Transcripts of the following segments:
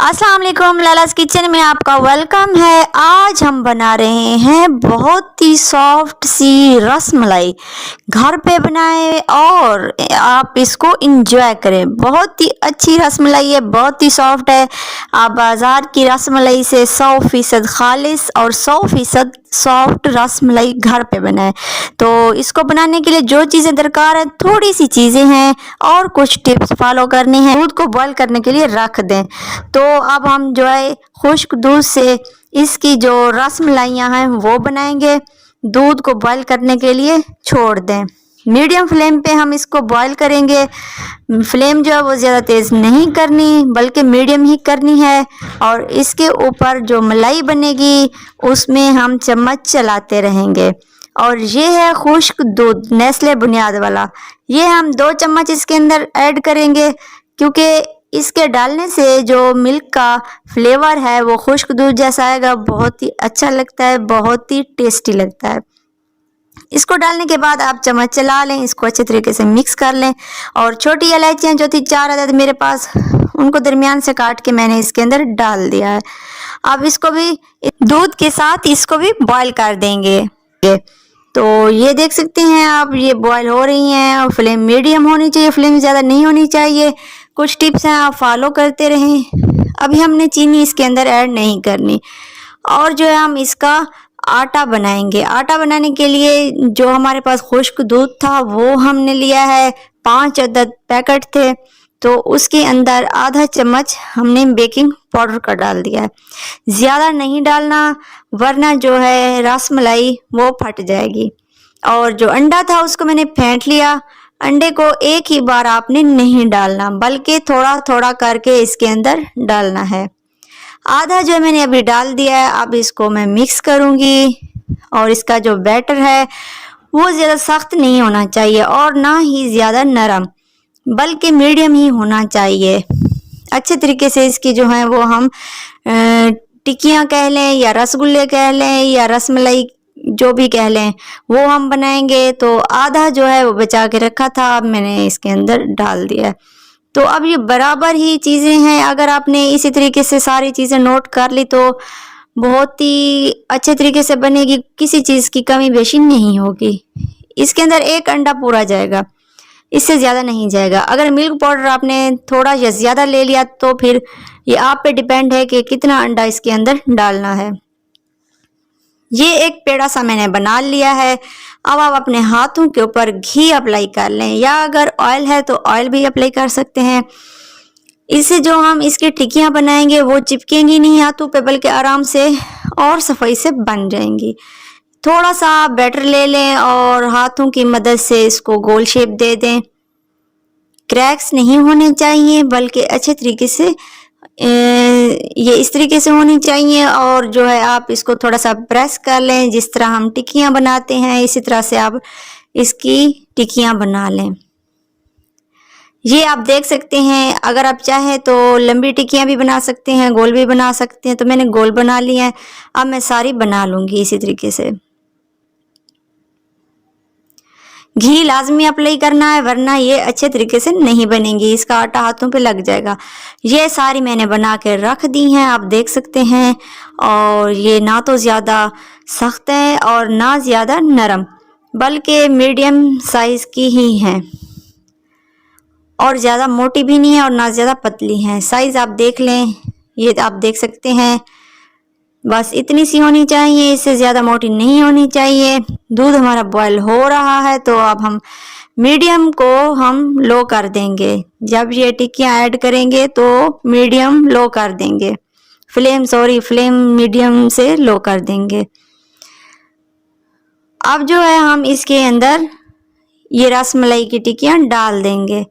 अस्सलाम वालेकुम, लालास किचन में आपका वेलकम है। आज हम बना रहे हैं बहुत ही सॉफ्ट सी रसमलाई। घर पे बनाएं और आप इसको इंजॉय करें। बहुत ही अच्छी रसमलाई है, बहुत ही सॉफ्ट है। आप बाज़ार की रसमलाई से 100% खालिस और 100% सॉफ्ट रसमलाई घर पे बनाएं। तो इसको बनाने के लिए जो चीज़ें दरकार है, थोड़ी सी चीज़ें हैं और कुछ टिप्स फॉलो करनी है। दूध को बॉईल करने के लिए रख दें। तो अब हम जो है खुश्क दूध से इसकी जो रसमलाइयाँ हैं वो बनाएंगे। दूध को बॉईल करने के लिए छोड़ दें। मीडियम फ्लेम पे हम इसको बॉईल करेंगे। फ्लेम जो है वो ज़्यादा तेज़ नहीं करनी, बल्कि मीडियम ही करनी है। और इसके ऊपर जो मलाई बनेगी उसमें हम चम्मच चलाते रहेंगे। और ये है खुश्क दूध नेस्ले बुनियाद वाला। ये हम 2 चम्मच इसके अंदर ऐड करेंगे, क्योंकि इसके डालने से जो मिल्क का फ्लेवर है वो खुश्क दूध जैसा आएगा। बहुत ही अच्छा लगता है, बहुत ही टेस्टी लगता है। इसको डालने के बाद आप चम्मच चला लें, इसको अच्छे तरीके से मिक्स कर लें। और छोटी इलायचियाँ जो थी 4 अदद मेरे पास, उनको दरमियान से काट के मैंने इसके अंदर डाल दिया है। अब इसको भी दूध के साथ इसको भी बॉईल कर देंगे। तो ये देख सकते हैं आप, ये बॉईल हो रही हैं और फ्लेम मीडियम होनी चाहिए, फ्लेम ज़्यादा नहीं होनी चाहिए। कुछ टिप्स हैं, आप फॉलो करते रहें। अभी हमने चीनी इसके अंदर ऐड नहीं करनी। और जो है हम इसका आटा बनाएंगे। आटा बनाने के लिए जो हमारे पास खुश्क दूध था वो हमने लिया है, 5 अदद पैकेट थे। तो उसके अंदर आधा चम्मच हमने बेकिंग पाउडर का डाल दिया है। ज़्यादा नहीं डालना, वरना जो है रसमलाई वो फट जाएगी। और जो अंडा था उसको मैंने फेंट लिया। अंडे को एक ही बार आपने नहीं डालना, बल्कि थोड़ा थोड़ा करके इसके अंदर डालना है। आधा जो मैंने अभी डाल दिया है। अब इसको मैं मिक्स करूँगी। और इसका जो बैटर है वो ज़्यादा सख्त नहीं होना चाहिए और ना ही ज़्यादा नरम, बल्कि मीडियम ही होना चाहिए। अच्छे तरीके से इसकी जो है वो हम टिक्कियाँ कह लें या रसगुल्ले कह लें या रसमलाई जो भी कह लें, वो हम बनाएंगे। तो आधा जो है वो बचा के रखा था, अब मैंने इसके अंदर डाल दिया। तो अब ये बराबर ही चीज़ें हैं। अगर आपने इसी तरीके से सारी चीज़ें नोट कर ली तो बहुत ही अच्छे तरीके से बनेगी, किसी चीज़ की कमी बेशी नहीं होगी। इसके अंदर एक अंडा पूरा जाएगा, इससे ज़्यादा नहीं जाएगा। अगर मिल्क पाउडर आपने थोड़ा या ज़्यादा ले लिया तो फिर ये आप पे डिपेंड है कि कितना अंडा इसके अंदर डालना है। ये एक पेड़ा सा मैंने बना लिया है। अब आप अपने हाथों के ऊपर घी अप्लाई कर लें, या अगर ऑयल है तो ऑयल भी अप्लाई कर सकते हैं। इससे जो हम इसकी टिक्कियाँ बनाएंगे वो चिपकेंगी नहीं हाथों पे, बल्कि आराम से और सफाई से बन जाएंगी। थोड़ा सा बैटर ले लें और हाथों की मदद से इसको गोल शेप दे दें। क्रैक्स नहीं होने चाहिए, बल्कि अच्छे तरीके से ये इस तरीके से होनी चाहिए। और जो है आप इसको थोड़ा सा प्रेस कर लें, जिस तरह हम टिक्कियाँ बनाते हैं इसी तरह से आप इसकी टिक्कियाँ बना लें। ये आप देख सकते हैं, अगर आप चाहें तो लंबी टिक्कियाँ भी बना सकते हैं, गोल भी बना सकते हैं। तो मैंने गोल बना ली है, अब मैं सारी बना लूँगी इसी तरीके से। घी लाजमी अप्लाई करना है, वरना ये अच्छे तरीके से नहीं बनेंगी, इसका आटा हाथों पे लग जाएगा। ये सारी मैंने बना के रख दी हैं, आप देख सकते हैं। और ये ना तो ज़्यादा सख्त है और ना ज़्यादा नरम, बल्कि मीडियम साइज़ की ही हैं। और ज़्यादा मोटी भी नहीं है और ना ज़्यादा पतली हैं। साइज़ आप देख लें, ये आप देख सकते हैं, बस इतनी सी होनी चाहिए, इससे ज़्यादा मोटी नहीं होनी चाहिए। दूध हमारा बॉयल हो रहा है, तो अब हम मीडियम को हम लो कर देंगे। जब ये टिक्कियाँ ऐड करेंगे तो मीडियम लो कर देंगे, फ्लेम मीडियम से लो कर देंगे। अब जो है हम इसके अंदर ये रसमलाई की टिक्कियाँ डाल देंगे।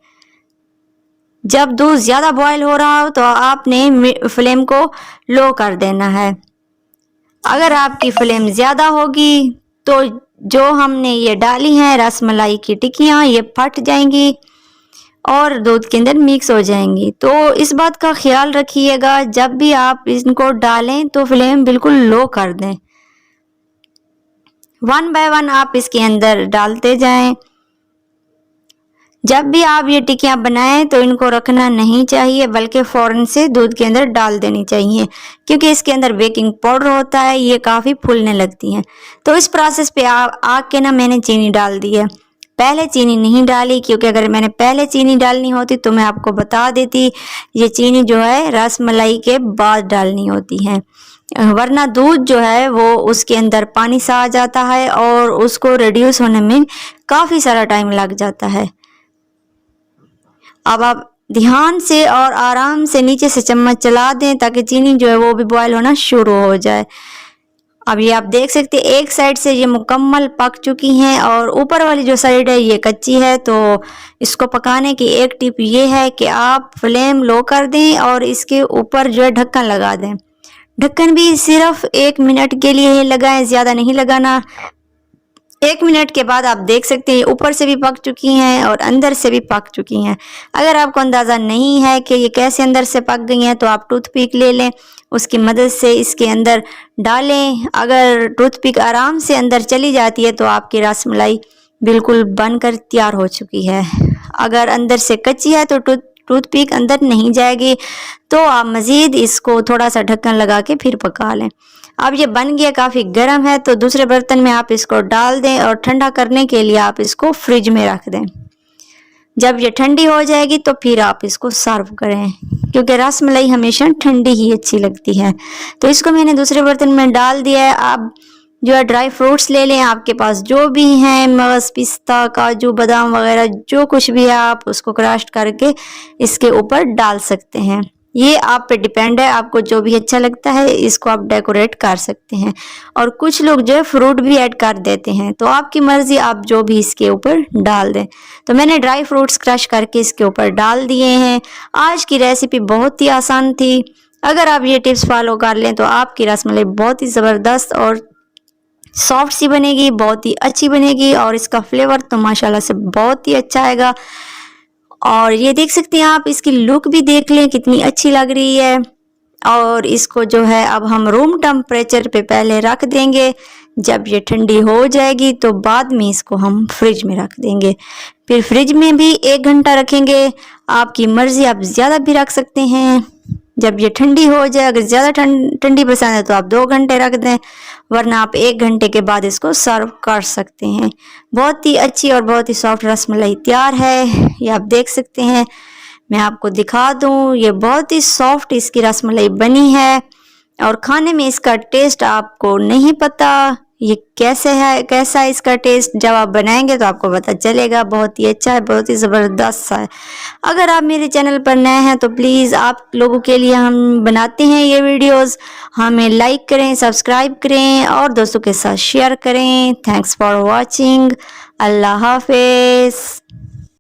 जब दूध ज़्यादा बॉयल हो रहा हो तो आपने फ्लेम को लो कर देना है। अगर आपकी फ्लेम ज़्यादा होगी तो जो हमने ये डाली हैं रसमलाई की टिक्कियाँ, ये फट जाएंगी और दूध के अंदर मिक्स हो जाएंगी। तो इस बात का ख्याल रखिएगा, जब भी आप इनको डालें तो फ्लेम बिल्कुल लो कर दें। 1 बाय 1 आप इसके अंदर डालते जाएं। जब भी आप ये टिकियाँ बनाएं तो इनको रखना नहीं चाहिए, बल्कि फ़ौरन से दूध के अंदर डाल देनी चाहिए, क्योंकि इसके अंदर बेकिंग पाउडर होता है, ये काफ़ी फूलने लगती हैं। तो इस प्रोसेस पे आके ना मैंने चीनी डाल दी है। पहले चीनी नहीं डाली, क्योंकि अगर मैंने पहले चीनी डालनी होती तो मैं आपको बता देती। ये चीनी जो है रस मलाई के बाद डालनी होती है, वरना दूध जो है वो उसके अंदर पानी सा आ जाता है और उसको रिड्यूस होने में काफ़ी सारा टाइम लग जाता है। अब आप ध्यान से और आराम से नीचे से चम्मच चला दें ताकि चीनी जो है वो भी बॉयल होना शुरू हो जाए। अब ये आप देख सकते हैं एक साइड से ये मुकम्मल पक चुकी हैं और ऊपर वाली जो साइड है ये कच्ची है। तो इसको पकाने की एक टिप ये है कि आप फ्लेम लो कर दें और इसके ऊपर जो है ढक्कन लगा दें। ढक्कन भी सिर्फ 1 मिनट के लिए ही लगाएं, ज़्यादा नहीं लगाना। 1 मिनट के बाद आप देख सकते हैं ऊपर से भी पक चुकी हैं और अंदर से भी पक चुकी हैं। अगर आपको अंदाज़ा नहीं है कि ये कैसे अंदर से पक गई हैं तो आप टूथपिक ले लें, उसकी मदद से इसके अंदर डालें। अगर टूथपिक आराम से अंदर चली जाती है तो आपकी रसमलाई बिल्कुल बनकर तैयार हो चुकी है। अगर अंदर से कच्ची है तो टूथपिक अंदर नहीं जाएगी, तो आप मज़ीद इसको थोड़ा सा ढक्कन लगा के फिर पका लें। अब ये बन गया, काफ़ी गर्म है, तो दूसरे बर्तन में आप इसको डाल दें और ठंडा करने के लिए आप इसको फ्रिज में रख दें। जब ये ठंडी हो जाएगी तो फिर आप इसको सर्व करें, क्योंकि रसमलाई हमेशा ठंडी ही अच्छी लगती है। तो इसको मैंने दूसरे बर्तन में डाल दिया है। आप जो है ड्राई फ्रूट्स ले लें, आपके पास जो भी हैं, मगज़, पिस्ता, काजू, बादाम वगैरह जो कुछ भी है आप उसको क्रश करके इसके ऊपर डाल सकते हैं। ये आप पे डिपेंड है, आपको जो भी अच्छा लगता है इसको आप डेकोरेट कर सकते हैं। और कुछ लोग जो है फ्रूट भी ऐड कर देते हैं, तो आपकी मर्जी, आप जो भी इसके ऊपर डाल दें। तो मैंने ड्राई फ्रूट्स क्रश करके इसके ऊपर डाल दिए हैं। आज की रेसिपी बहुत ही आसान थी। अगर आप ये टिप्स फॉलो कर लें तो आपकी रसमलाई बहुत ही ज़बरदस्त और सॉफ्ट सी बनेगी, बहुत ही अच्छी बनेगी और इसका फ्लेवर तो माशाल्लाह से बहुत ही अच्छा आएगा। और ये देख सकते हैं आप, इसकी लुक भी देख लें कितनी अच्छी लग रही है। और इसको जो है अब हम रूम टेम्परेचर पे पहले रख देंगे। जब ये ठंडी हो जाएगी तो बाद में इसको हम फ्रिज में रख देंगे। फिर फ्रिज में भी 1 घंटा रखेंगे, आपकी मर्जी, आप ज़्यादा भी रख सकते हैं। जब ये ठंडी हो जाए, अगर ज़्यादा ठंडी पसंद है तो आप 2 घंटे रख दें, वरना आप 1 घंटे के बाद इसको सर्व कर सकते हैं। बहुत ही अच्छी और बहुत ही सॉफ्ट रसमलाई तैयार है, ये आप देख सकते हैं। मैं आपको दिखा दूं, ये बहुत ही सॉफ्ट इसकी रसमलाई बनी है और खाने में इसका टेस्ट आपको नहीं पता ये कैसा है इसका टेस्ट। जब आप बनाएंगे तो आपको पता चलेगा, बहुत ही अच्छा है, बहुत ही ज़बरदस्त सा है। अगर आप मेरे चैनल पर नए हैं तो प्लीज़, आप लोगों के लिए हम बनाते हैं ये वीडियोस, हमें लाइक करें, सब्सक्राइब करें और दोस्तों के साथ शेयर करें। Thanks for watching. अल्लाह हाफिज़।